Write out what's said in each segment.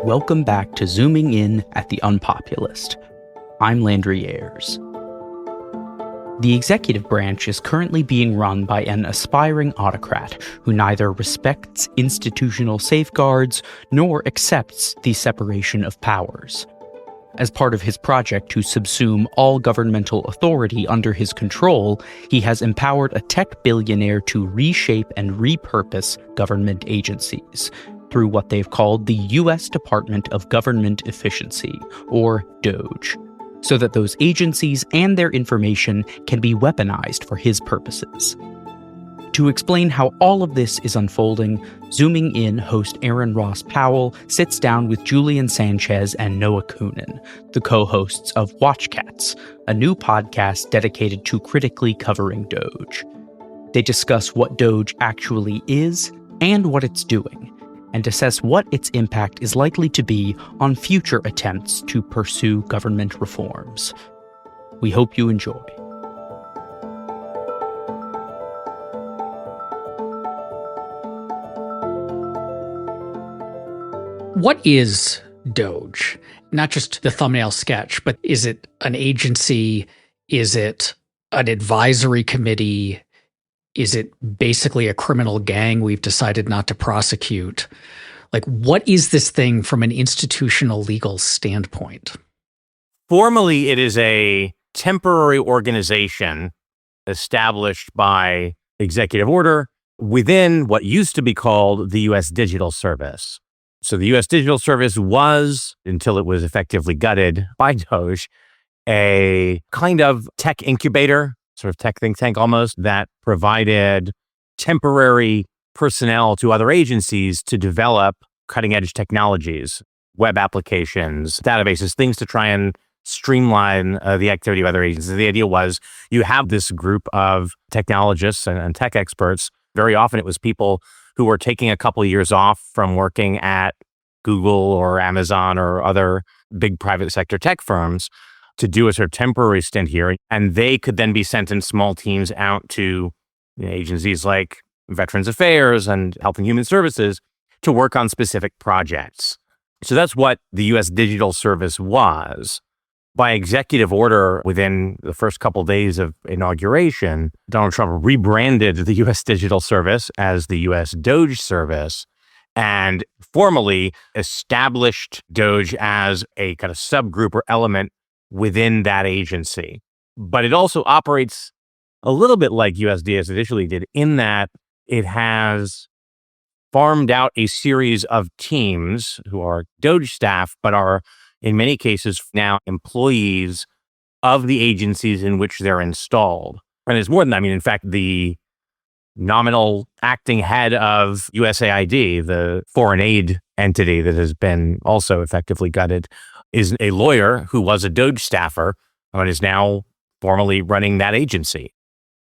Welcome back to Zooming In at the UnPopulist. I'm Landry Ayers. The executive branch is currently being run by an aspiring autocrat who neither respects institutional safeguards nor accepts the separation of powers. As part of his project to subsume all governmental authority under his control, he has empowered a tech billionaire to reshape and repurpose government agencies through what they've called the U.S. Department of Government Efficiency, or DOGE, so that those agencies and their information can be weaponized for his purposes. To explain how all of this is unfolding, Zooming In host Aaron Ross Powell sits down with Julian Sanchez and Noah Kunin, the co-hosts of Watch Cats, a new podcast dedicated to critically covering DOGE. They discuss what DOGE actually is and what it's doing, and assess what its impact is likely to be on future attempts to pursue government reforms. We hope you enjoy. What is DOGE? Not just the thumbnail sketch, but is it an agency? Is it an advisory committee? Is it basically a criminal gang we've decided not to prosecute? Like, what is this thing from an institutional legal standpoint? Formally, it is a temporary organization established by executive order within what used to be called the U.S. Digital Service. So the U.S. Digital Service was, until it was effectively gutted by DOGE, a kind of tech incubator, sort of tech think tank almost, that provided temporary personnel to other agencies to develop cutting edge technologies, web applications, databases, things to try and streamline the activity of other agencies. The idea was you have this group of technologists and tech experts. Very often it was people who were taking a couple of years off from working at Google or Amazon or other big private sector tech firms to do a sort of temporary stint here. And they could then be sent in small teams out to agencies like Veterans Affairs and Health and Human Services to work on specific projects. So that's what the U.S. Digital Service was. By executive order, within the first couple of days of inauguration, Donald Trump rebranded the U.S. Digital Service as the U.S. DOGE Service and formally established DOGE as a kind of subgroup or element within that agency. But it also operates a little bit like USDS initially did, in that it has farmed out a series of teams who are DOGE staff, but are in many cases now employees of the agencies in which they're installed. And it's more than that. I mean, in fact, the nominal acting head of USAID, the foreign aid entity that has been also effectively gutted, is a lawyer who was a DOGE staffer and is now formally running that agency.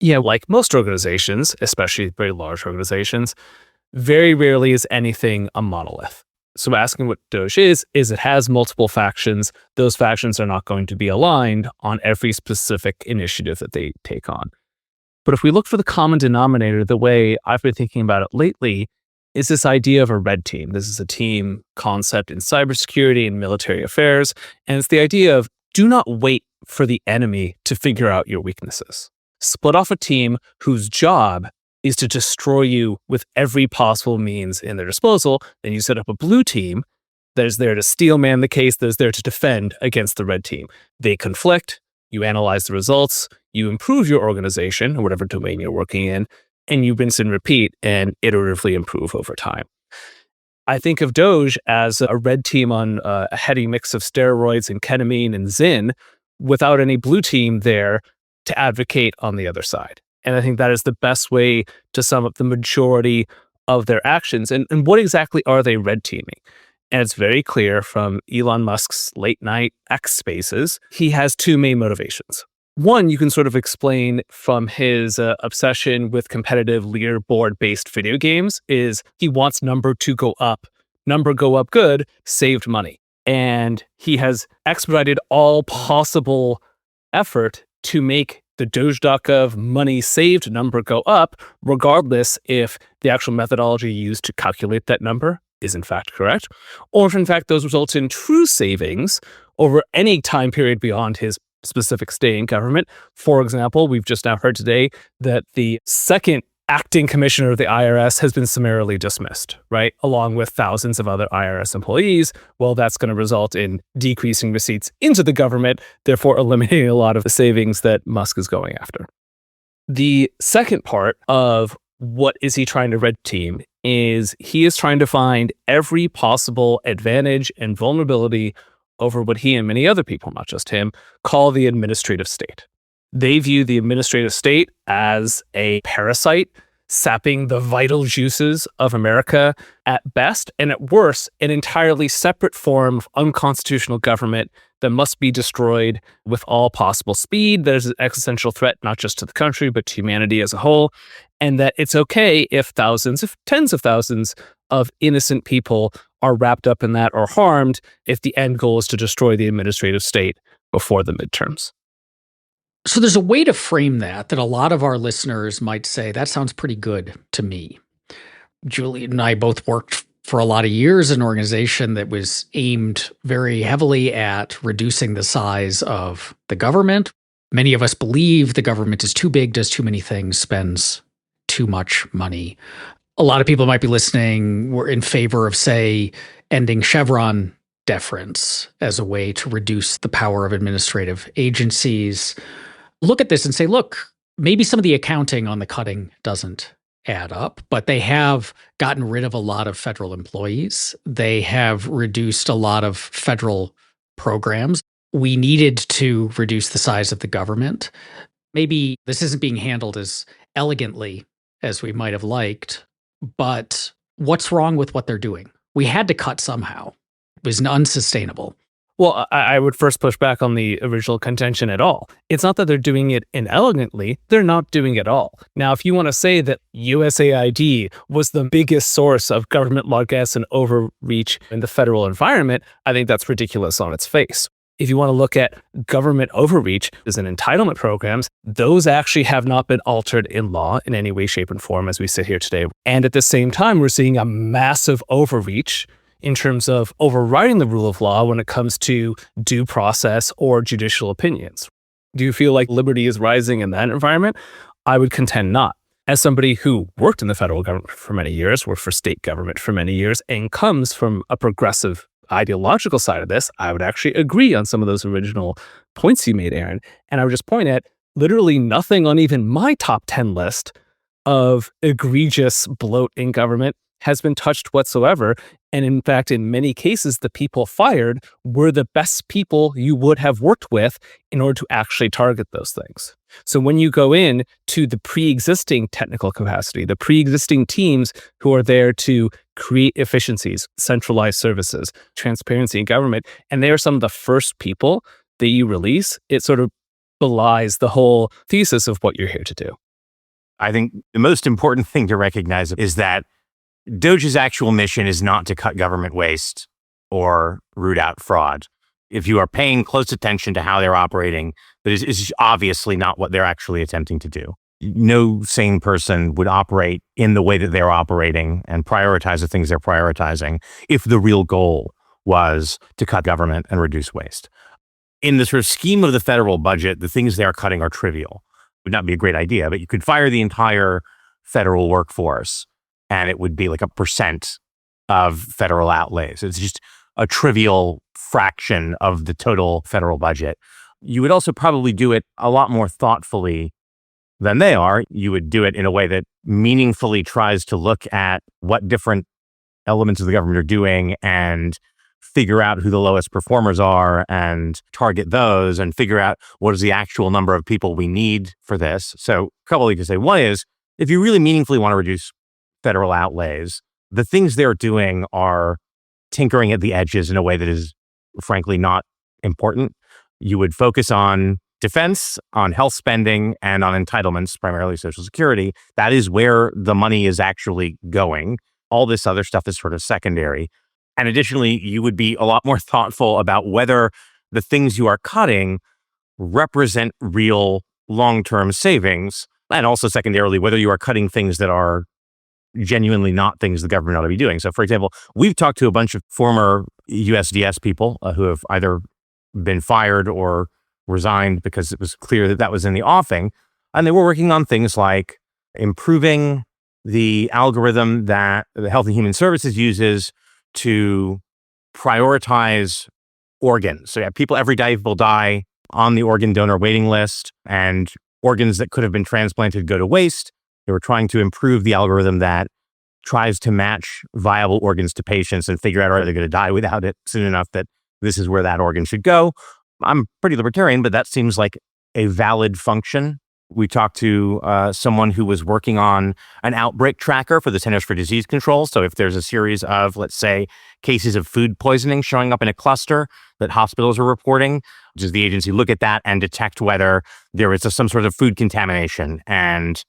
Yeah, like most organizations, especially very large organizations, very rarely is anything a monolith. So asking what DOGE is it has multiple factions. Those factions are not going to be aligned on every specific initiative that they take on. But if we look for the common denominator, the way I've been thinking about it lately is this idea of a red team. This is a team concept in cybersecurity and military affairs. And it's the idea of do not wait for the enemy to figure out your weaknesses. Split off a team whose job is to destroy you with every possible means in their disposal. Then you set up a blue team that is there to steel man the case, that is there to defend against the red team. They conflict, you analyze the results, you improve your organization or whatever domain you're working in, and you rinse and repeat and iteratively improve over time. I think of DOGE as a red team on a heady mix of steroids and ketamine and Zyn without any blue team there to advocate on the other side. And I think that is the best way to sum up the majority of their actions. And what exactly are they red teaming? And it's very clear from Elon Musk's late night X spaces, he has two main motivations. One, you can sort of explain from his obsession with competitive leaderboard-based video games, is he wants number to go up. Number go up good, saved money. And he has expedited all possible effort to make the Doge.gov money saved number go up, regardless if the actual methodology used to calculate that number is in fact correct, or if in fact those result in true savings over any time period beyond his specific stay in government. For example, we've just now heard today that the second acting commissioner of the IRS has been summarily dismissed, right? Along with thousands of other IRS employees. Well, that's going to result in decreasing receipts into the government, therefore eliminating a lot of the savings that Musk is going after. The second part of what is he trying to red team is he is trying to find every possible advantage and vulnerability over what he and many other people, not just him, call the administrative state. They view the administrative state as a parasite, sapping the vital juices of America at best, and at worst, an entirely separate form of unconstitutional government that must be destroyed with all possible speed. That is an existential threat, not just to the country, but to humanity as a whole. And that it's okay if thousands, if tens of thousands of innocent people are wrapped up in that or harmed if the end goal is to destroy the administrative state before the midterms. So there's a way to frame that a lot of our listeners might say, that sounds pretty good to me. Julian and I both worked for a lot of years in an organization that was aimed very heavily at reducing the size of the government. Many of us believe the government is too big, does too many things, spends too much money. A lot of people might be listening, were in favor of, say, ending Chevron deference as a way to reduce the power of administrative agencies. Look at this and say, look, maybe some of the accounting on the cutting doesn't add up, but they have gotten rid of a lot of federal employees. They have reduced a lot of federal programs. We needed to reduce the size of the government. Maybe this isn't being handled as elegantly as we might have liked, but what's wrong with what they're doing? We had to cut somehow. It was unsustainable. Well, I would first push back on the original contention at all. It's not that they're doing it inelegantly, they're not doing it at all. Now, if you want to say that USAID was the biggest source of government largesse and overreach in the federal environment, I think that's ridiculous on its face. If you want to look at government overreach as an entitlement programs, those actually have not been altered in law in any way, shape, and form as we sit here today. And at the same time, we're seeing a massive overreach in terms of overriding the rule of law when it comes to due process or judicial opinions. Do you feel like liberty is rising in that environment? I would contend not. As somebody who worked in the federal government for many years, worked for state government for many years, and comes from a progressive ideological side of this, I would actually agree on some of those original points you made, Aaron. And I would just point at literally nothing on even my top 10 list of egregious bloat in government has been touched whatsoever. And in fact, in many cases, the people fired were the best people you would have worked with in order to actually target those things. So when you go in to the pre-existing technical capacity, the pre-existing teams who are there to create efficiencies, centralized services, transparency in government, and they are some of the first people that you release, it sort of belies the whole thesis of what you're here to do. I think the most important thing to recognize is that DOGE's actual mission is not to cut government waste or root out fraud. If you are paying close attention to how they're operating, that is obviously not what they're actually attempting to do. No sane person would operate in the way that they're operating and prioritize the things they're prioritizing if the real goal was to cut government and reduce waste. In the sort of scheme of the federal budget, the things they are cutting are trivial. It would not be a great idea, but you could fire the entire federal workforce and it would be like 1% of federal outlays. It's just a trivial fraction of the total federal budget. You would also probably do it a lot more thoughtfully than they are. You would do it in a way that meaningfully tries to look at what different elements of the government are doing and figure out who the lowest performers are and target those and figure out what is the actual number of people we need for this. So a couple you could say. One is, if you really meaningfully want to reduce federal outlays, the things they're doing are tinkering at the edges in a way that is frankly not important. You would focus on defense, on health spending, and on entitlements, primarily Social Security. That is where the money is actually going. All this other stuff is sort of secondary. And additionally, you would be a lot more thoughtful about whether the things you are cutting represent real long-term savings, and also secondarily, whether you are cutting things that are genuinely not things the government ought to be doing. So, for example, we've talked to a bunch of former USDS people who have either been fired or resigned because it was clear that that was in the offing. And they were working on things like improving the algorithm that the Health and Human Services uses to prioritize organs. So every day people die on the organ donor waiting list, and organs that could have been transplanted go to waste. They were trying to improve the algorithm that tries to match viable organs to patients and figure out, are they going to die without it soon enough that this is where that organ should go. I'm pretty libertarian, but that seems like a valid function. We talked to someone who was working on an outbreak tracker for the Centers for Disease Control. So if there's a series of, let's say, cases of food poisoning showing up in a cluster that hospitals are reporting, does the agency look at that and detect whether there is some sort of food contamination and,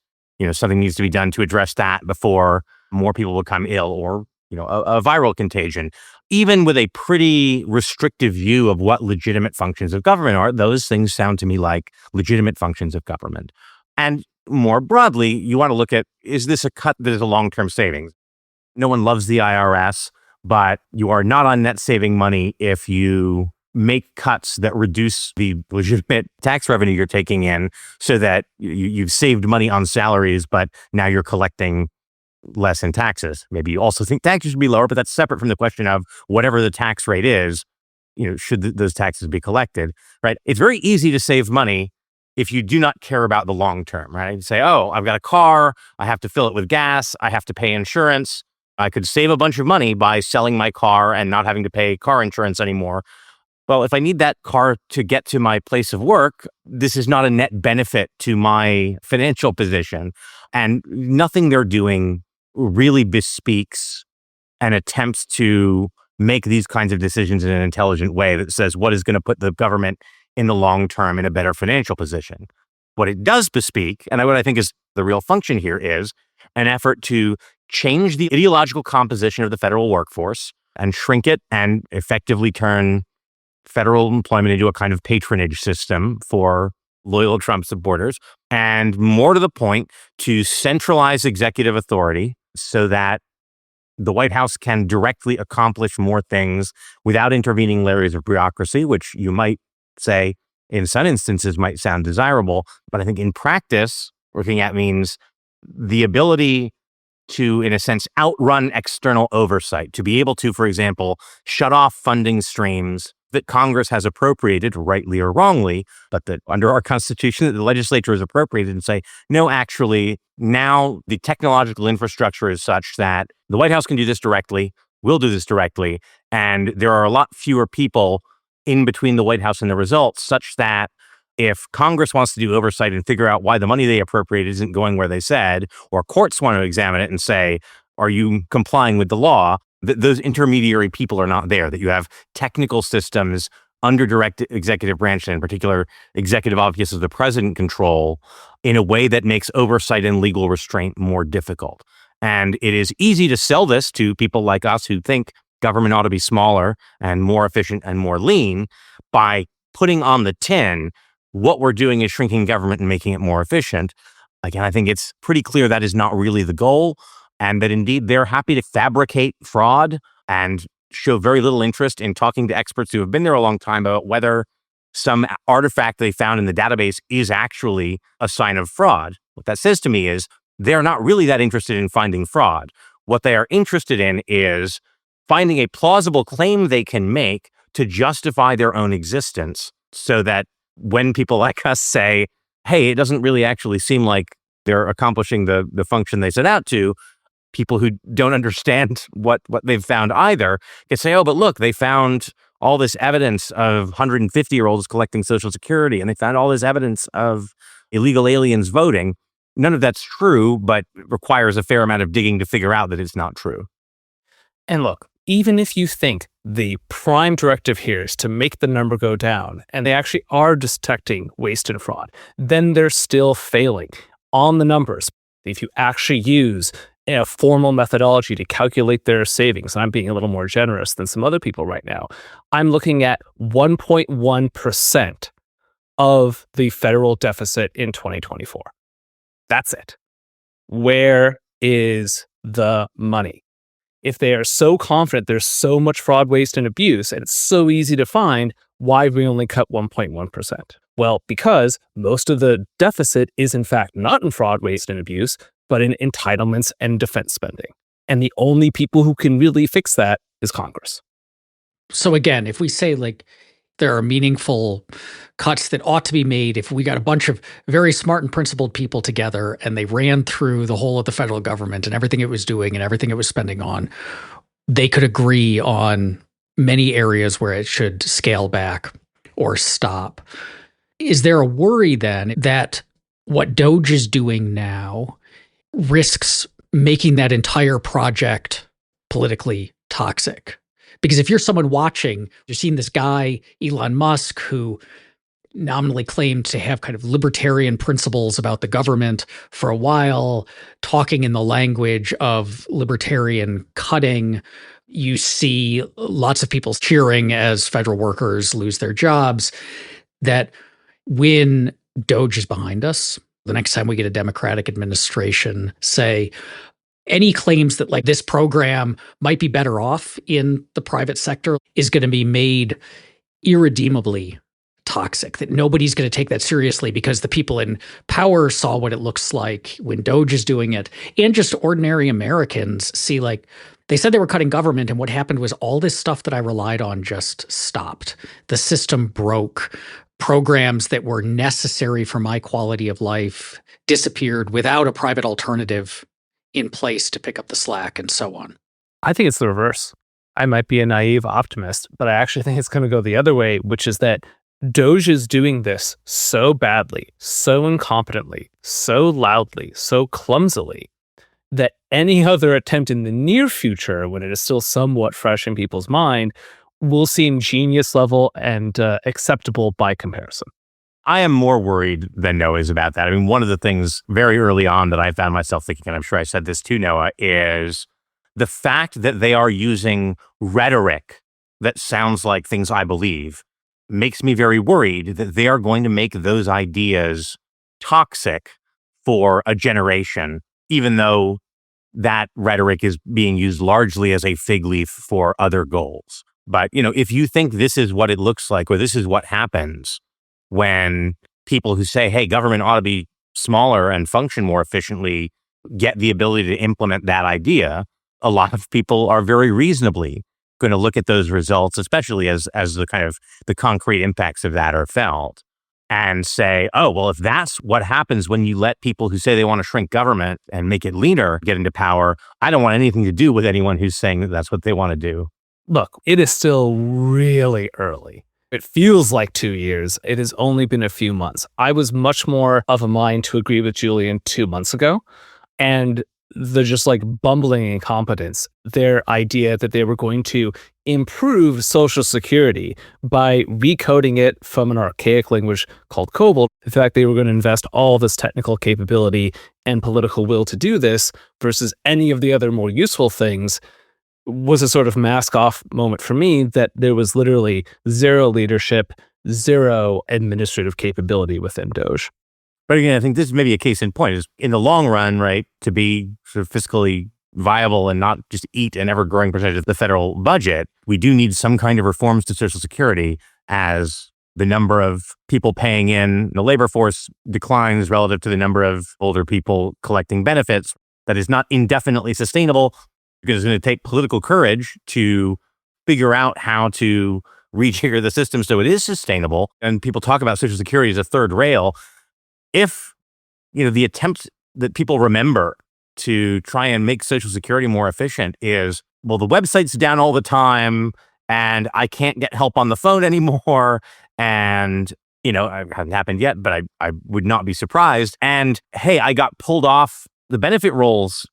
something needs to be done to address that before more people become ill, or, a viral contagion. Even with a pretty restrictive view of what legitimate functions of government are, those things sound to me like legitimate functions of government. And more broadly, you want to look at, is this a cut that is a long-term savings? No one loves the IRS, but you are not on net saving money if you make cuts that reduce the legitimate tax revenue you're taking in, so that you've saved money on salaries, but now you're collecting less in taxes. Maybe you also think taxes should be lower, but that's separate from the question of whatever the tax rate is, should those taxes be collected, right? It's very easy to save money if you do not care about the long term, right? You say, oh, I've got a car, I have to fill it with gas, I have to pay insurance. I could save a bunch of money by selling my car and not having to pay car insurance anymore. Well, if I need that car to get to my place of work, this is not a net benefit to my financial position. And nothing they're doing really bespeaks an attempt to make these kinds of decisions in an intelligent way that says what is going to put the government in the long term in a better financial position. What it does bespeak, and what I think is the real function here, is an effort to change the ideological composition of the federal workforce and shrink it and effectively turn federal employment into a kind of patronage system for loyal Trump supporters, and more to the point, to centralize executive authority so that the White House can directly accomplish more things without intervening layers of bureaucracy, which you might say in some instances might sound desirable. But I think in practice, looking at means the ability to, in a sense, outrun external oversight, to be able to, for example, shut off funding streams that Congress has appropriated, rightly or wrongly, but that under our Constitution, that the legislature has appropriated, and say, no, actually, now the technological infrastructure is such that the White House can do this directly, we'll do this directly, and there are a lot fewer people in between the White House and the results, such that if Congress wants to do oversight and figure out why the money they appropriated isn't going where they said, or courts want to examine it and say, are you complying with the law? Those intermediary people are not there, that you have technical systems under direct executive branch, and in particular, executive office of the president control, in a way that makes oversight and legal restraint more difficult. And it is easy to sell this to people like us who think government ought to be smaller and more efficient and more lean by putting on the tin what we're doing is shrinking government and making it more efficient. Again, I think it's pretty clear that is not really the goal, and that indeed they're happy to fabricate fraud and show very little interest in talking to experts who have been there a long time about whether some artifact they found in the database is actually a sign of fraud. What that says to me is they're not really that interested in finding fraud. What they are interested in is finding a plausible claim they can make to justify their own existence, so that when people like us say, hey, it doesn't really actually seem like they're accomplishing the function they set out to, people who don't understand what they've found either can say, oh, but look, they found all this evidence of 150-year-olds collecting Social Security, and they found all this evidence of illegal aliens voting. None of that's true, but requires a fair amount of digging to figure out that it's not true. And look, even if you think the prime directive here is to make the number go down, and they actually are detecting waste and fraud, then they're still failing on the numbers. If you actually use a formal methodology to calculate their savings, and I'm being a little more generous than some other people right now, I'm looking at 1.1% of the federal deficit in 2024. That's it. Where is the money. If they are so confident there's so much fraud, waste, and abuse, and it's so easy to find, why we only cut 1.1%? Well, because most of the deficit is in fact not in fraud, waste, and abuse, but in entitlements and defense spending. And the only people who can really fix that is Congress. So again, if we say like there are meaningful cuts that ought to be made, if we got a bunch of very smart and principled people together and they ran through the whole of the federal government and everything it was doing and everything it was spending on, they could agree on many areas where it should scale back or stop. Is there a worry then that what DOGE is doing now risks making that entire project politically toxic? Because if you're someone watching, you're seeing this guy, Elon Musk, who nominally claimed to have kind of libertarian principles about the government for a while, talking in the language of libertarian cutting. You see lots of people cheering as federal workers lose their jobs. That when DOGE is behind us, the next time we get a Democratic administration, say, any claims that like this program might be better off in the private sector is going to be made irredeemably toxic, that nobody's going to take that seriously because the people in power saw what it looks like when DOGE is doing it. And just ordinary Americans see like, they said they were cutting government, and what happened was all this stuff that I relied on just stopped. The system broke. Programs that were necessary for my quality of life disappeared without a private alternative in place to pick up the slack and so on. I think it's the reverse. I might be a naive optimist, but I actually think it's going to go the other way, which is that DOGE is doing this so badly, so incompetently, so loudly, so clumsily, that any other attempt in the near future, when it is still somewhat fresh in people's mind, will seem genius level and acceptable by comparison. I am more worried than Noah is about that. I mean, one of the things very early on that I found myself thinking, and I'm sure I said this too, Noah, is the fact that they are using rhetoric that sounds like things I believe makes me very worried that they are going to make those ideas toxic for a generation, even though that rhetoric is being used largely as a fig leaf for other goals. But, you know, if you think this is what it looks like, or this is what happens when people who say, hey, government ought to be smaller and function more efficiently, get the ability to implement that idea, a lot of people are very reasonably going to look at those results, especially as the kind of the concrete impacts of that are felt, and say, oh, well, if that's what happens when you let people who say they want to shrink government and make it leaner get into power, I don't want anything to do with anyone who's saying that that's what they want to do. Look, it is still really early. It feels like 2 years. It has only been a few months. I was much more of a mind to agree with Julian 2 months ago. And the just like bumbling incompetence, their idea that they were going to improve Social Security by recoding it from an archaic language called COBOL. In fact, they were going to invest all this technical capability and political will to do this versus any of the other more useful things, was a sort of mask-off moment for me that there was literally zero leadership, zero administrative capability within DOGE. But again, I think this is maybe a case in point. Is in the long run, right, to be sort of fiscally viable and not just eat an ever-growing percentage of the federal budget, we do need some kind of reforms to Social Security as the number of people paying in the labor force declines relative to the number of older people collecting benefits. That is not indefinitely sustainable, because it's going to take political courage to figure out how to rejigger the system so it is sustainable. And people talk about Social Security as a third rail. If, you know, the attempt that people remember to try and make Social Security more efficient is, well, the website's down all the time and I can't get help on the phone anymore. And, you know, it hasn't happened yet, but I would not be surprised. And hey, I got pulled off the benefit rolls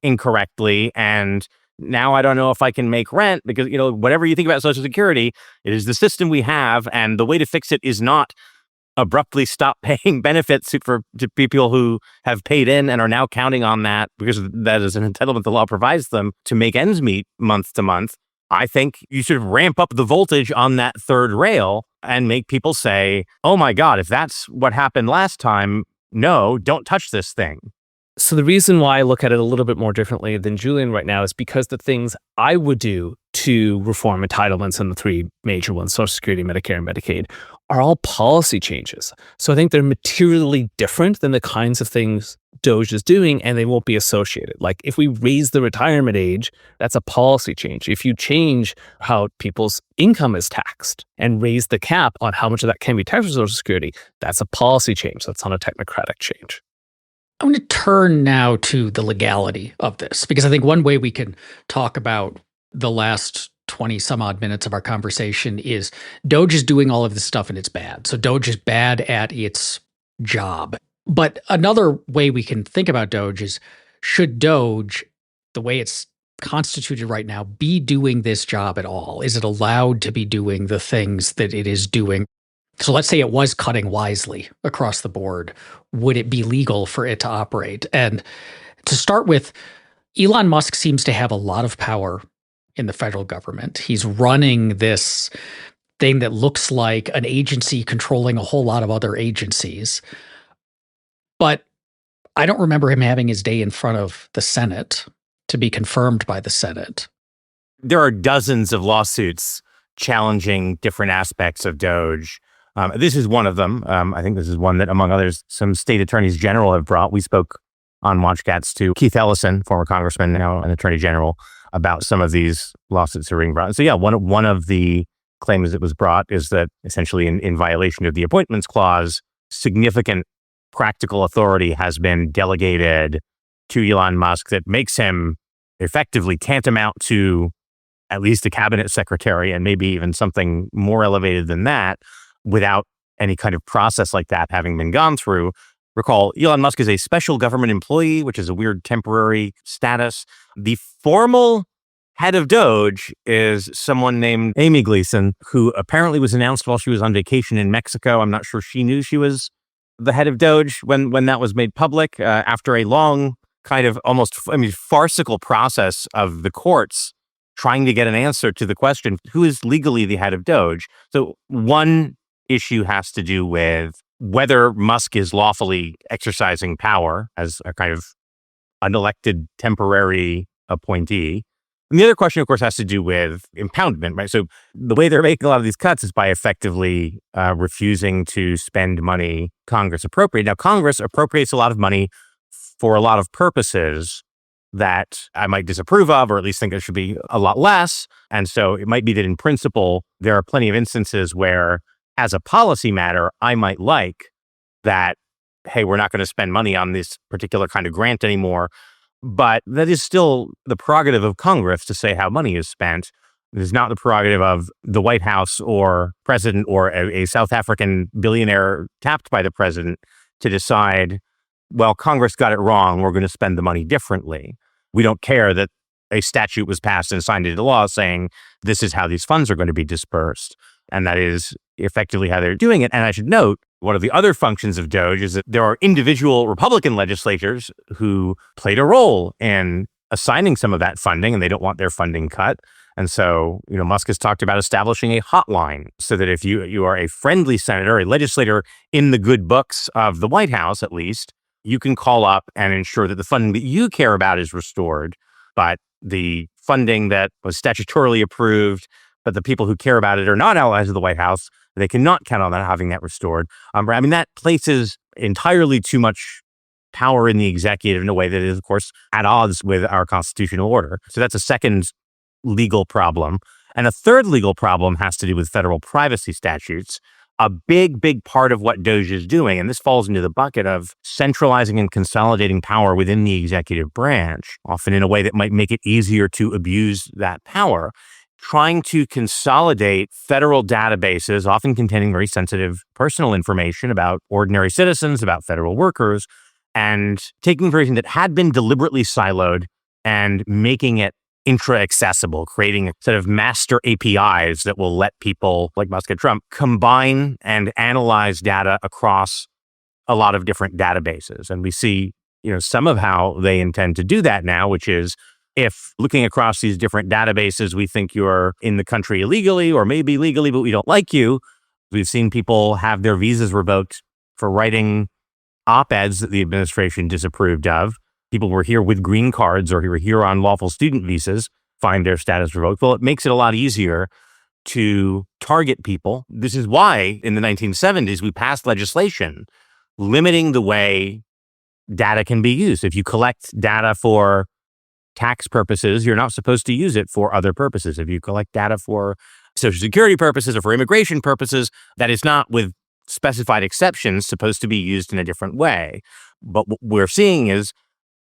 incorrectly, and now I don't know if I can make rent because, you know, whatever you think about Social Security, it is the system we have, and the way to fix it is not abruptly stop paying benefits to people who have paid in and are now counting on that because that is an entitlement the law provides them to make ends meet month to month. I think you should ramp up the voltage on that third rail and make people say, oh my God, if that's what happened last time, no, don't touch this thing. So the reason why I look at it a little bit more differently than Julian right now is because the things I would do to reform entitlements in the three major ones, Social Security, Medicare, and Medicaid, are all policy changes. So I think they're materially different than the kinds of things DOGE is doing, and they won't be associated. Like if we raise the retirement age, that's a policy change. If you change how people's income is taxed and raise the cap on how much of that can be taxed for Social Security, that's a policy change. That's not a technocratic change. I'm going to turn now to the legality of this, because I think one way we can talk about the last 20 some odd minutes of our conversation is DOGE is doing all of this stuff and it's bad. So DOGE is bad at its job. But another way we can think about DOGE is, should DOGE, the way it's constituted right now, be doing this job at all? Is it allowed to be doing the things that it is doing? So let's say it was cutting wisely across the board. Would it be legal for it to operate? And to start with, Elon Musk seems to have a lot of power in the federal government. He's running this thing that looks like an agency controlling a whole lot of other agencies. But I don't remember him having his day in front of the Senate to be confirmed by the Senate. There are dozens of lawsuits challenging different aspects of DOGE. This is one of them. I think this is one that, among others, some state attorneys general have brought. We spoke on Watchcats to Keith Ellison, former congressman, now an attorney general, about some of these lawsuits that are being brought. So yeah, one of the claims that was brought is that essentially in violation of the Appointments Clause, significant practical authority has been delegated to Elon Musk that makes him effectively tantamount to at least a cabinet secretary, and maybe even something more elevated than that, without any kind of process like that having been gone through. Recall, Elon Musk is a special government employee, which is a weird temporary status. The formal head of DOGE is someone named Amy Gleason, who apparently was announced while she was on vacation in Mexico. I'm not sure she knew she was the head of DOGE when that was made public, after a long kind of almost, farcical process of the courts trying to get an answer to the question, who is legally the head of DOGE? So one issue has to do with whether Musk is lawfully exercising power as a kind of unelected temporary appointee. And the other question, of course, has to do with impoundment, right? So the way they're making a lot of these cuts is by effectively refusing to spend money Congress appropriate. Now, Congress appropriates a lot of money for a lot of purposes that I might disapprove of, or at least think it should be a lot less. And so it might be that in principle, there are plenty of instances where, as a policy matter, I might like that, hey, we're not going to spend money on this particular kind of grant anymore. But that is still the prerogative of Congress to say how money is spent. It is not the prerogative of the White House or president or a South African billionaire tapped by the president to decide, well, Congress got it wrong, we're going to spend the money differently. We don't care that a statute was passed and signed into law saying this is how these funds are going to be dispersed. And that is effectively how they're doing it. And I should note, one of the other functions of DOGE is that there are individual Republican legislators who played a role in assigning some of that funding, and they don't want their funding cut. And so, Musk has talked about establishing a hotline so that if you are a friendly senator, a legislator in the good books of the White House, at least, you can call up and ensure that the funding that you care about is restored. But the funding that was statutorily approved, but the people who care about it are not allies of the White House, they cannot count on that having that restored. That places entirely too much power in the executive in a way that is, of course, at odds with our constitutional order. So that's a second legal problem. And a third legal problem has to do with federal privacy statutes. A big, big part of what DOGE is doing, and this falls into the bucket of centralizing and consolidating power within the executive branch, often in a way that might make it easier to abuse that power, trying to consolidate federal databases, often containing very sensitive personal information about ordinary citizens, about federal workers, and taking information that had been deliberately siloed and making it intra-accessible, creating a set of master APIs that will let people like Musk and Trump combine and analyze data across a lot of different databases. And we see, some of how they intend to do that now, which is, if looking across these different databases, we think you're in the country illegally or maybe legally, but we don't like you. We've seen people have their visas revoked for writing op-eds that the administration disapproved of. people who are here with green cards or who are here on lawful student visas find their status revoked. Well, it makes it a lot easier to target people. This is why in the 1970s, we passed legislation limiting the way data can be used. If you collect data for tax purposes, you're not supposed to use it for other purposes. If you collect data for Social Security purposes or for immigration purposes, that is not, with specified exceptions, supposed to be used in a different way. But what we're seeing is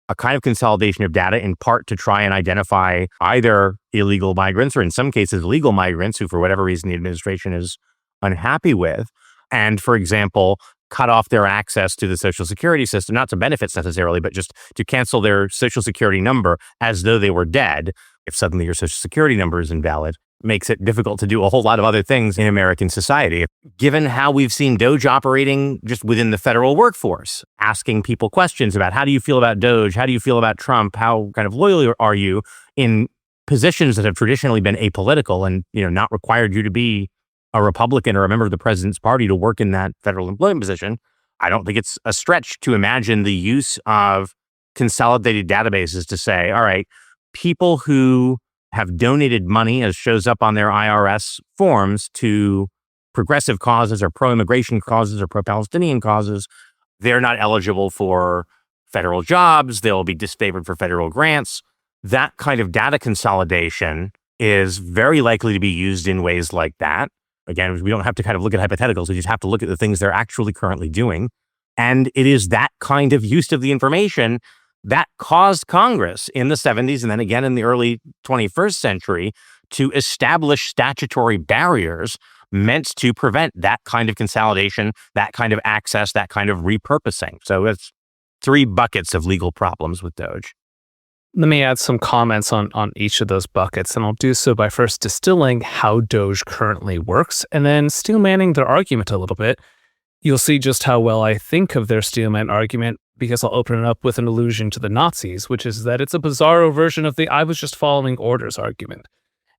a kind of consolidation of data, in part to try and identify either illegal migrants or in some cases legal migrants who, for whatever reason, the administration is unhappy with. And, for example, cut off their access to the Social Security system, not to benefits necessarily, but just to cancel their Social Security number as though they were dead. If suddenly your Social Security number is invalid, makes it difficult to do a whole lot of other things in American society. Given how we've seen DOGE operating just within the federal workforce, asking people questions about how do you feel about DOGE? How do you feel about Trump? How kind of loyal are you in positions that have traditionally been apolitical and, not required you to be a Republican or a member of the president's party to work in that federal employment position? I don't think it's a stretch to imagine the use of consolidated databases to say, all right, people who have donated money, as shows up on their IRS forms, to progressive causes or pro-immigration causes or pro-Palestinian causes, they're not eligible for federal jobs. They'll be disfavored for federal grants. That kind of data consolidation is very likely to be used in ways like that. Again, we don't have to kind of look at hypotheticals. We just have to look at the things they're actually currently doing. And it is that kind of use of the information that caused Congress in the 70s and then again in the early 21st century to establish statutory barriers meant to prevent that kind of consolidation, that kind of access, that kind of repurposing. So it's three buckets of legal problems with DOGE. Let me add some comments on each of those buckets, and I'll do so by first distilling how DOGE currently works and then steelmanning their argument a little bit. You'll see just how well I think of their steelman argument because I'll open it up with an allusion to the Nazis, which is that it's a bizarro version of the I was just following orders argument,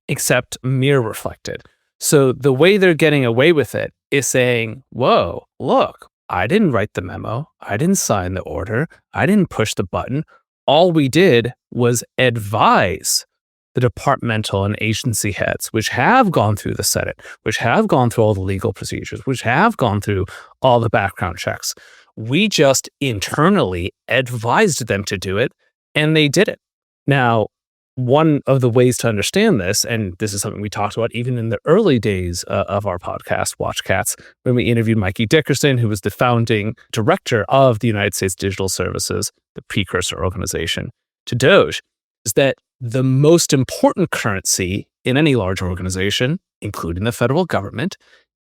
except mirror reflected. So the way they're getting away with it is saying, whoa, look, I didn't write the memo. I didn't sign the order. I didn't push the button. All we did was advise the departmental and agency heads, which have gone through the Senate, which have gone through all the legal procedures, which have gone through all the background checks. We just internally advised them to do it, and they did it. Now, one of the ways to understand this, and this is something we talked about even in the early days of our podcast, Watch Cats, when we interviewed Mikey Dickerson, who was the founding director of the United States Digital Services, the precursor organization to DOGE, is that the most important currency in any large organization, including the federal government,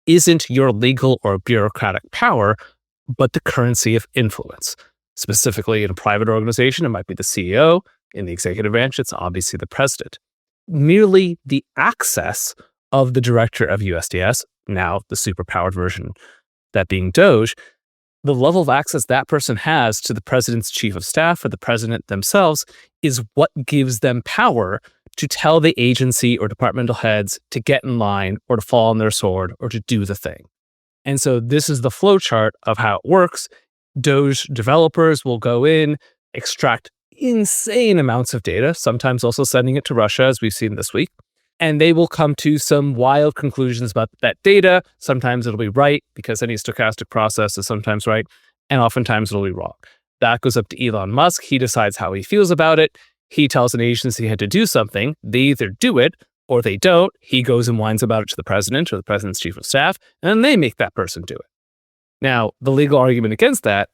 isn't your legal or bureaucratic power, but the currency of influence. Specifically, in a private organization, it might be the CEO. In the executive branch, it's obviously the president. Merely the access of the director of USDS, now the superpowered version, that being DOGE, the level of access that person has to the president's chief of staff or the president themselves is what gives them power to tell the agency or departmental heads to get in line or to fall on their sword or to do the thing. And so this is the flowchart of how it works. DOGE developers will go in, extract insane amounts of data, sometimes also sending it to Russia, as we've seen this week. And they will come to some wild conclusions about that data. Sometimes it'll be right because any stochastic process is sometimes right, and oftentimes it'll be wrong. That goes up to Elon Musk. He decides how he feels about it. He tells an agency head to do something. They either do it or they don't. He goes and whines about it to the president or the president's chief of staff, and then they make that person do it. Now, the legal argument against that,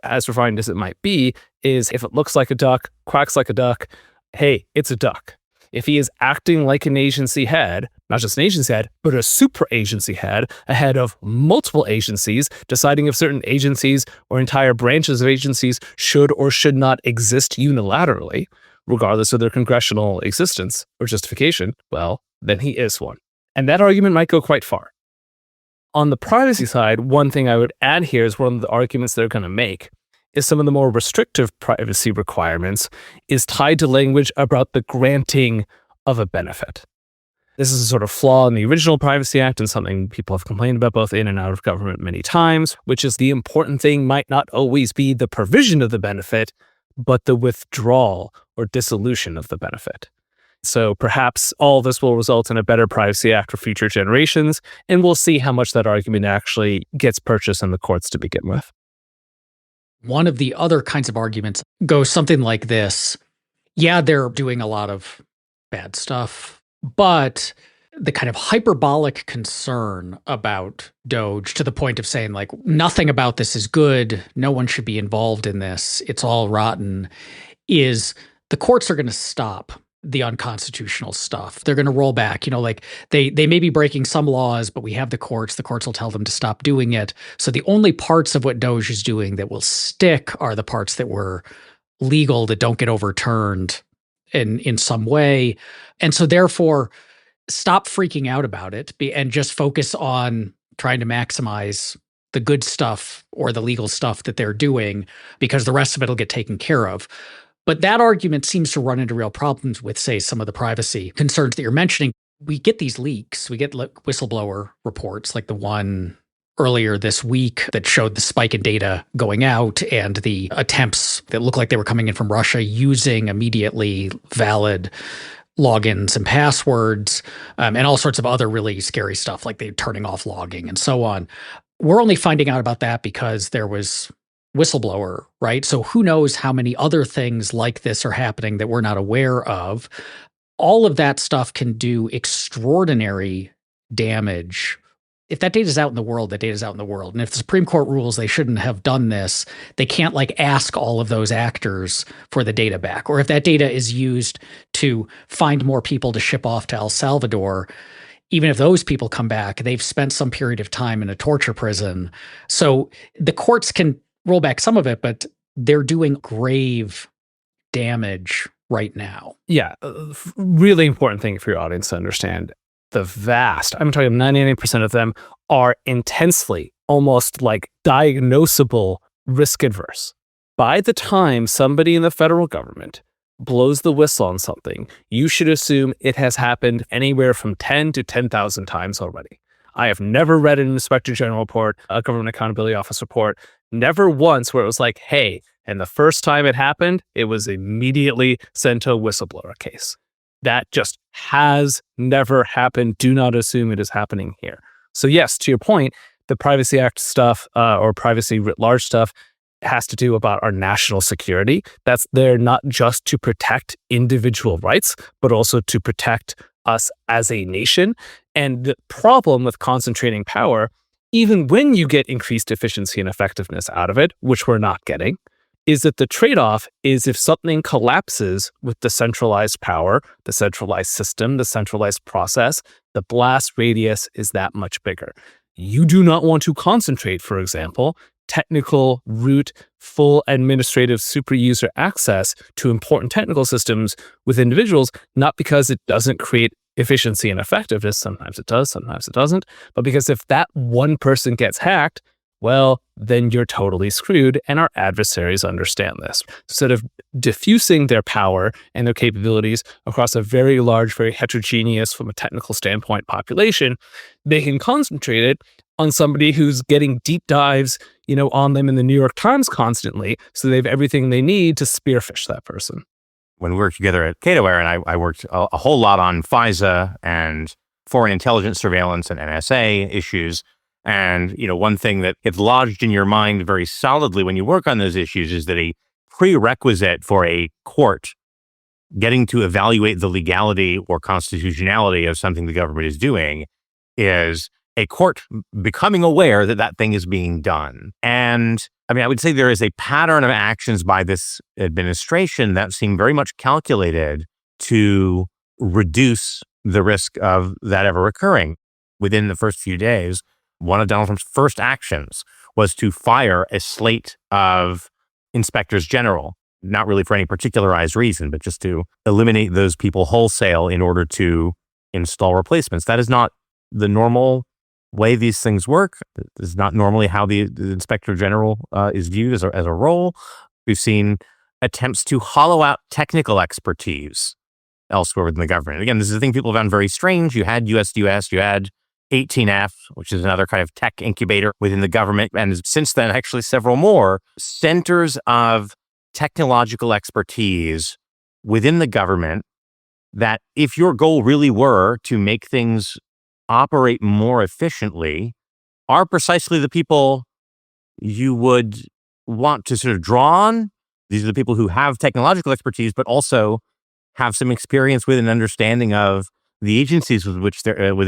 as refined as it might be, is if it looks like a duck, quacks like a duck, hey, it's a duck. If he is acting like an agency head, not just an agency head, but a super agency head, a head of multiple agencies, deciding if certain agencies or entire branches of agencies should or should not exist unilaterally, regardless of their congressional existence or justification, well, then he is one. And that argument might go quite far. On the privacy side, one thing I would add here is one of the arguments they're going to make is some of the more restrictive privacy requirements is tied to language about the granting of a benefit. This is a sort of flaw in the original Privacy Act and something people have complained about both in and out of government many times, which is the important thing might not always be the provision of the benefit, but the withdrawal or dissolution of the benefit. So perhaps all this will result in a better Privacy Act for future generations, and we'll see how much that argument actually gets purchased in the courts to begin with. One of the other kinds of arguments goes something like this. Yeah, they're doing a lot of bad stuff, but the kind of hyperbolic concern about DOGE to the point of saying, like, nothing about this is good, no one should be involved in this, it's all rotten, is the courts are going to stop the unconstitutional stuff. They're going to roll back. Like they may be breaking some laws, but we have the courts. The courts will tell them to stop doing it. So the only parts of what DOGE is doing that will stick are the parts that were legal, that don't get overturned in some way. And so therefore, stop freaking out about it and just focus on trying to maximize the good stuff or the legal stuff that they're doing, because the rest of it will get taken care of. But that argument seems to run into real problems with, say, some of the privacy concerns that you're mentioning. We get these leaks. We get whistleblower reports like the one earlier this week that showed the spike in data going out and the attempts that looked like they were coming in from Russia using immediately valid logins and passwords, and all sorts of other really scary stuff, like they're turning off logging and so on. We're only finding out about that because there was whistleblower, right? So who knows how many other things like this are happening that we're not aware of. All of that stuff can do extraordinary damage. If that data is out in the world, that data is out in the world. And if the Supreme Court rules they shouldn't have done this, they can't ask all of those actors for the data back. Or if that data is used to find more people to ship off to El Salvador, even if those people come back, they've spent some period of time in a torture prison. So the courts can roll back some of it, but they're doing grave damage right now. Yeah, really important thing for your audience to understand. I'm talking 99% of them are intensely, almost like diagnosable risk adverse. By the time somebody in the federal government blows the whistle on something, you should assume it has happened anywhere from 10 to 10,000 times already. I have never read an Inspector General report, a Government Accountability Office report, never once where it was like, hey, and the first time it happened, it was immediately sent to a whistleblower case. That just has never happened. Do not assume it is happening here. So yes, to your point, the Privacy Act stuff or privacy writ large stuff has to do about our national security. That's there not just to protect individual rights, but also to protect us as a nation. And the problem with concentrating power, even when you get increased efficiency and effectiveness out of it, which we're not getting, is that the trade-off is if something collapses with the centralized power, the centralized system, the centralized process, the blast radius is that much bigger. You do not want to concentrate, for example, technical, root, full administrative super user access to important technical systems with individuals, not because it doesn't create efficiency and effectiveness. Sometimes it does, sometimes it doesn't. But because if that one person gets hacked, well, then you're totally screwed, and our adversaries understand this. Instead of diffusing their power and their capabilities across a very large, very heterogeneous, from a technical standpoint, population, they can concentrate it on somebody who's getting deep dives, on them in the New York Times constantly, so they have everything they need to spearfish that person. When we worked together at Cadoware, and I worked a whole lot on FISA and foreign intelligence surveillance and NSA issues. And, one thing that gets lodged in your mind very solidly when you work on those issues is that a prerequisite for a court getting to evaluate the legality or constitutionality of something the government is doing is a court becoming aware that that thing is being done. And I would say there is a pattern of actions by this administration that seem very much calculated to reduce the risk of that ever occurring. Within the first few days, one of Donald Trump's first actions was to fire a slate of inspectors general, not really for any particularized reason, but just to eliminate those people wholesale in order to install replacements. That is not the normal way these things work. This is not normally how the inspector general is viewed as a role. We've seen attempts to hollow out technical expertise elsewhere within the government. Again, this is the thing people found very strange. You had USDUS, you had 18F, which is another kind of tech incubator within the government. And since then, actually several more centers of technological expertise within the government that if your goal really were to make things operate more efficiently, are precisely the people you would want to sort of draw on. These are the people who have technological expertise, but also have some experience with and understanding of the agencies within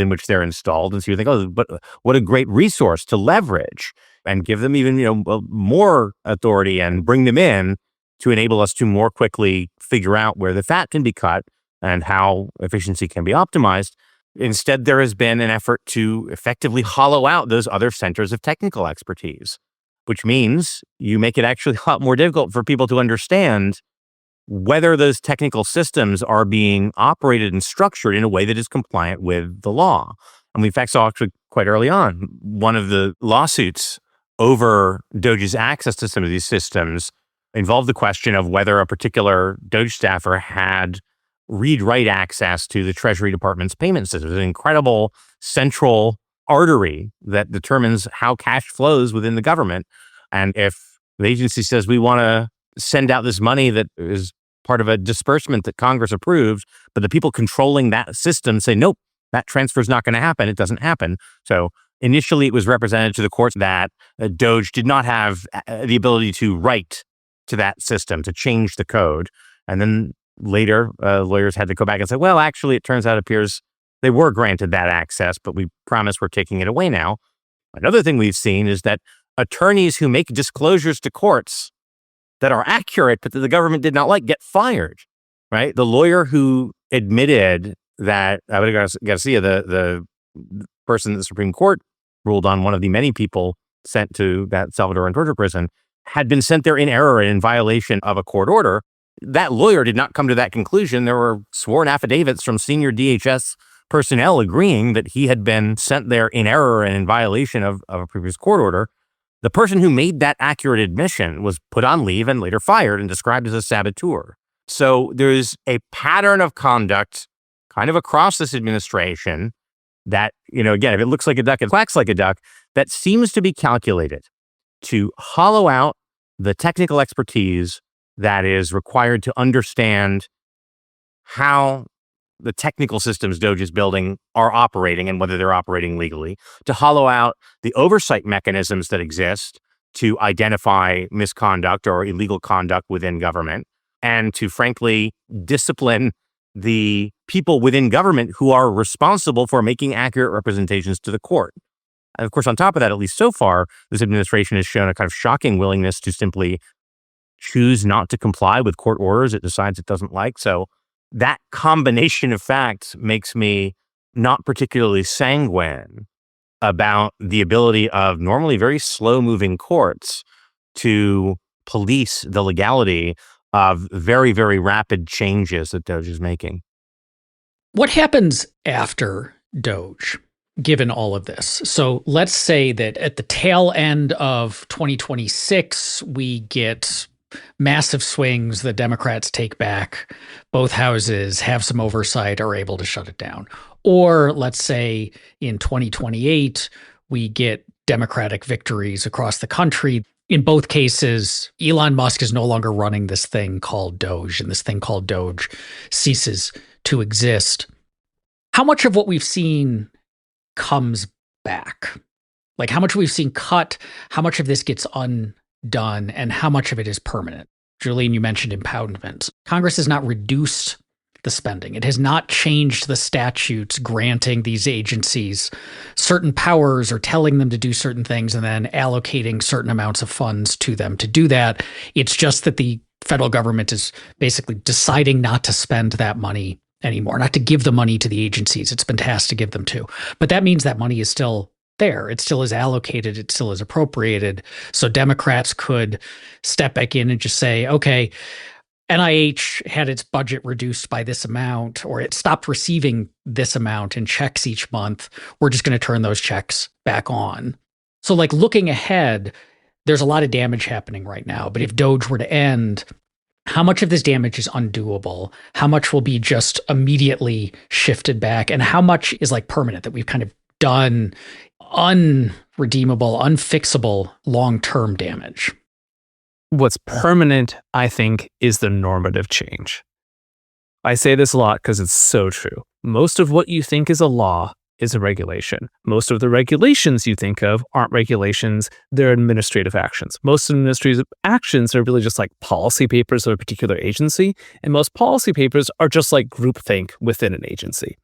which they're installed. And so you think, oh, but what a great resource to leverage and give them even more authority and bring them in to enable us to more quickly figure out where the fat can be cut and how efficiency can be optimized. Instead, there has been an effort to effectively hollow out those other centers of technical expertise, which means you make it actually a lot more difficult for people to understand whether those technical systems are being operated and structured in a way that is compliant with the law. And we in fact saw actually quite early on, one of the lawsuits over DOGE's access to some of these systems involved the question of whether a particular DOGE staffer had read-write access to the Treasury Department's payment system. It's an incredible central artery that determines how cash flows within the government. And if the agency says we want to send out this money that is part of a disbursement that Congress approved, but the people controlling that system say, nope, that transfer is not going to happen. It doesn't happen. So initially it was represented to the courts that DOGE did not have the ability to write to that system, to change the code. And then later, lawyers had to go back and say, well, actually, it turns out, appears they were granted that access, but we promise we're taking it away now. Another thing we've seen is that attorneys who make disclosures to courts that are accurate, but that the government did not like, get fired, right? The lawyer who admitted that, Garcia, the person that the Supreme Court ruled on, one of the many people sent to that Salvadoran torture prison, had been sent there in error and in violation of a court order. That lawyer did not come to that conclusion. There were sworn affidavits from senior DHS personnel agreeing that he had been sent there in error and in violation of a previous court order. The person who made that accurate admission was put on leave and later fired and described as a saboteur. So there's a pattern of conduct kind of across this administration that, again, if it looks like a duck, it quacks like a duck, that seems to be calculated to hollow out the technical expertise that is required to understand how the technical systems DOGE is building are operating and whether they're operating legally, to hollow out the oversight mechanisms that exist to identify misconduct or illegal conduct within government, and to frankly discipline the people within government who are responsible for making accurate representations to the court. And of course, on top of that, at least so far, this administration has shown a kind of shocking willingness to simply choose not to comply with court orders it decides it doesn't like. So that combination of facts makes me not particularly sanguine about the ability of normally very slow-moving courts to police the legality of very, very rapid changes that DOGE is making. What happens after DOGE, given all of this? So let's say that at the tail end of 2026, we get massive swings. The Democrats take back both houses, have some oversight, are able to shut it down. Or let's say in 2028, we get Democratic victories across the country. In both cases, Elon Musk is no longer running this thing called DOGE, and this thing called DOGE ceases to exist. How much of what we've seen comes back? Like how much we've seen cut, how much of this gets undone, and how much of it is permanent? Julian, you mentioned impoundment. Congress has not reduced the spending. It has not changed the statutes granting these agencies certain powers or telling them to do certain things and then allocating certain amounts of funds to them to do that. It's just that the federal government is basically deciding not to spend that money anymore, not to give the money to the agencies it's been tasked to give them to. But that means that money is still there. It still is allocated. It still is appropriated. So Democrats could step back in and just say, okay, NIH had its budget reduced by this amount, or it stopped receiving this amount in checks each month. We're just going to turn those checks back on. So like looking ahead, there's a lot of damage happening right now. But if DOGE were to end, how much of this damage is undoable? How much will be just immediately shifted back? And how much is like permanent, that we've kind of done unredeemable, unfixable long-term damage? What's permanent, I think, is the normative change. I say this a lot because it's so true. Most of what you think is a law is a regulation. Most of the regulations you think of aren't regulations, they're administrative actions. Most administrative actions are really just like policy papers of a particular agency, and most policy papers are just like groupthink within an agency.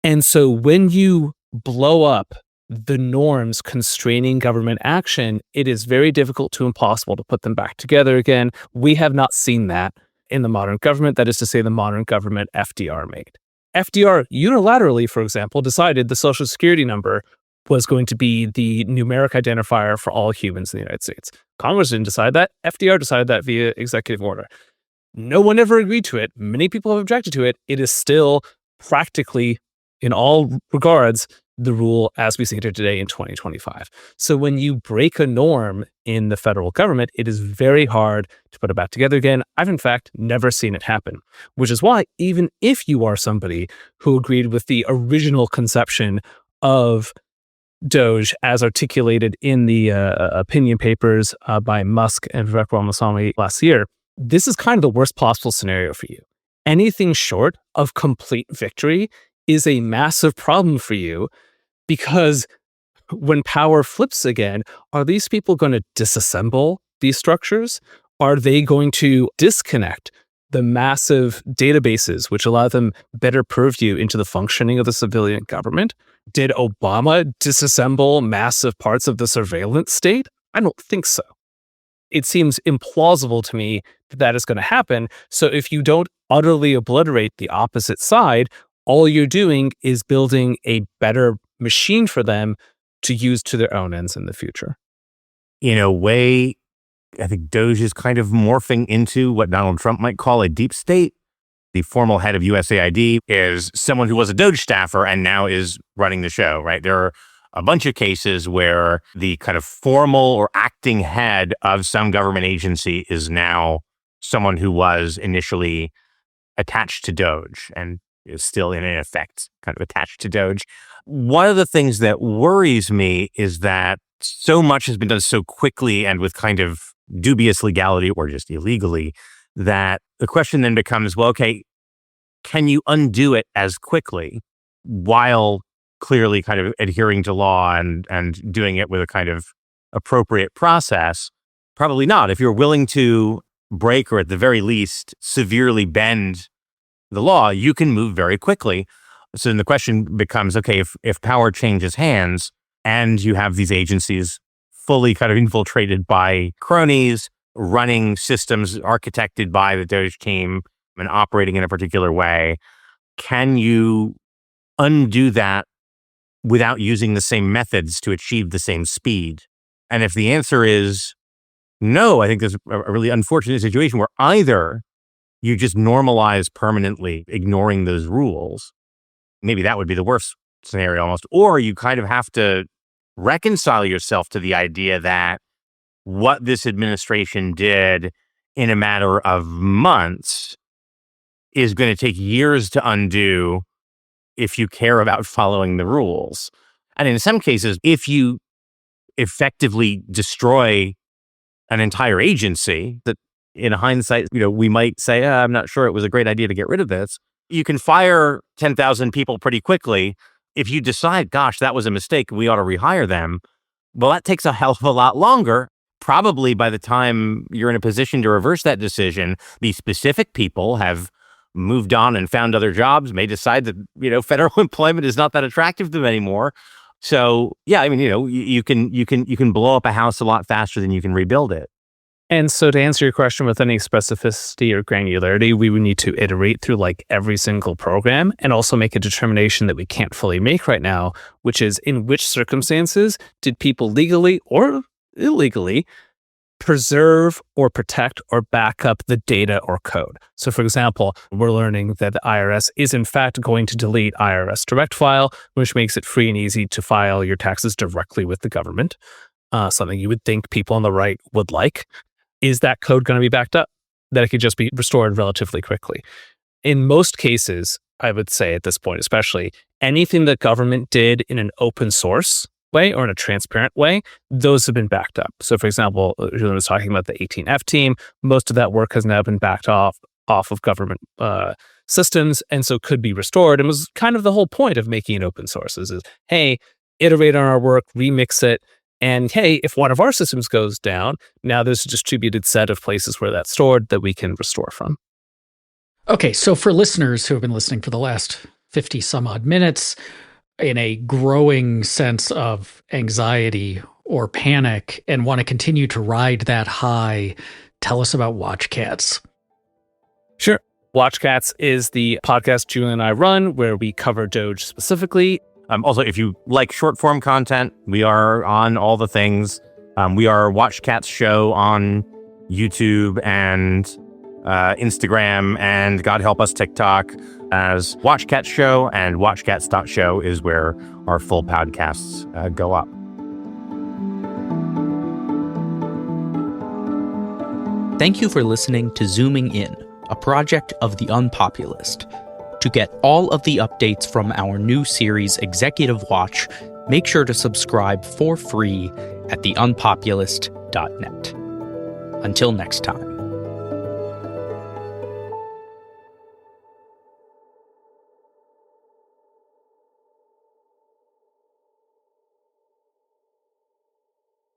And so when you blow up the norms constraining government action, it is very difficult to impossible to put them back together again. We have not seen that in the modern government. That is to say, the modern government FDR made. FDR unilaterally, for example, decided the Social Security number was going to be the numeric identifier for all humans in the United States. Congress didn't decide that. FDR decided that via executive order. No one ever agreed to it. Many people have objected to it. It is still practically, in all regards, the rule as we see it today in 2025. So when you break a norm in the federal government, it is very hard to put it back together again. I've in fact never seen it happen, which is why even if you are somebody who agreed with the original conception of DOGE as articulated in the opinion papers by Musk and Vivek Ramaswamy last year, this is kind of the worst possible scenario for you. Anything short of complete victory is a massive problem for you, because when power flips again, are these people going to disassemble these structures? Are they going to disconnect the massive databases which allow them better purview into the functioning of the civilian government? Did Obama disassemble massive parts of the surveillance state? I don't think so. It seems implausible to me that that is going to happen. So if you don't utterly obliterate the opposite side, all you're doing is building a better machine for them to use to their own ends in the future. In a way, I think DOGE is kind of morphing into what Donald Trump might call a deep state. The formal head of USAID is someone who was a DOGE staffer and now is running the show, right? There are a bunch of cases where the kind of formal or acting head of some government agency is now someone who was initially attached to DOGE and is still in effect kind of attached to DOGE. One of the things that worries me is that so much has been done so quickly and with kind of dubious legality or just illegally, that the question then becomes, well, okay, can you undo it as quickly while clearly kind of adhering to law and doing it with a kind of appropriate process? Probably not. If you're willing to break or at the very least severely bend the law, you can move very quickly. So then the question becomes, okay, if power changes hands and you have these agencies fully kind of infiltrated by cronies, running systems architected by the DOGE team and operating in a particular way, can you undo that without using the same methods to achieve the same speed? And if the answer is no, I think there's a really unfortunate situation where either you just normalize permanently ignoring those rules. Maybe that would be the worst scenario almost. Or you kind of have to reconcile yourself to the idea that what this administration did in a matter of months is going to take years to undo if you care about following the rules. And in some cases, if you effectively destroy an entire agency that in hindsight, we might say, I'm not sure it was a great idea to get rid of this. You can fire 10,000 people pretty quickly. If you decide, gosh, that was a mistake, we ought to rehire them. Well, that takes a hell of a lot longer. Probably by the time you're in a position to reverse that decision, these specific people have moved on and found other jobs, may decide that, federal employment is not that attractive to them anymore. So, yeah, I mean, you can blow up a house a lot faster than you can rebuild it. And so to answer your question with any specificity or granularity, we would need to iterate through like every single program and also make a determination that we can't fully make right now, which is in which circumstances did people legally or illegally preserve or protect or back up the data or code. So for example, we're learning that the IRS is in fact going to delete IRS direct file, which makes it free and easy to file your taxes directly with the government. Something you would think people on the right would like. Is that code going to be backed up? That it could just be restored relatively quickly? In most cases, I would say at this point, especially, anything the government did in an open source way or in a transparent way, those have been backed up. So for example, Julian was talking about the 18F team. Most of that work has now been backed off of government systems, and so could be restored. And was kind of the whole point of making it open source is, hey, iterate on our work, remix it. And hey, if one of our systems goes down, now there's a distributed set of places where that's stored that we can restore from. Okay, so for listeners who have been listening for the last 50 some odd minutes, in a growing sense of anxiety or panic and want to continue to ride that high, tell us about WatchCats. Sure. WatchCats is the podcast Julian and I run where we cover DOGE specifically. Also, if you like short form content, we are on all the things. We are WatchCats Show on YouTube and Instagram, and God help us, TikTok as WatchCats Show, and WatchCats.show is where our full podcasts go up. Thank you for listening to Zooming In, a project of the UnPopulist. To get all of the updates from our new series Executive Watch, make sure to subscribe for free at theunpopulist.net. Until next time.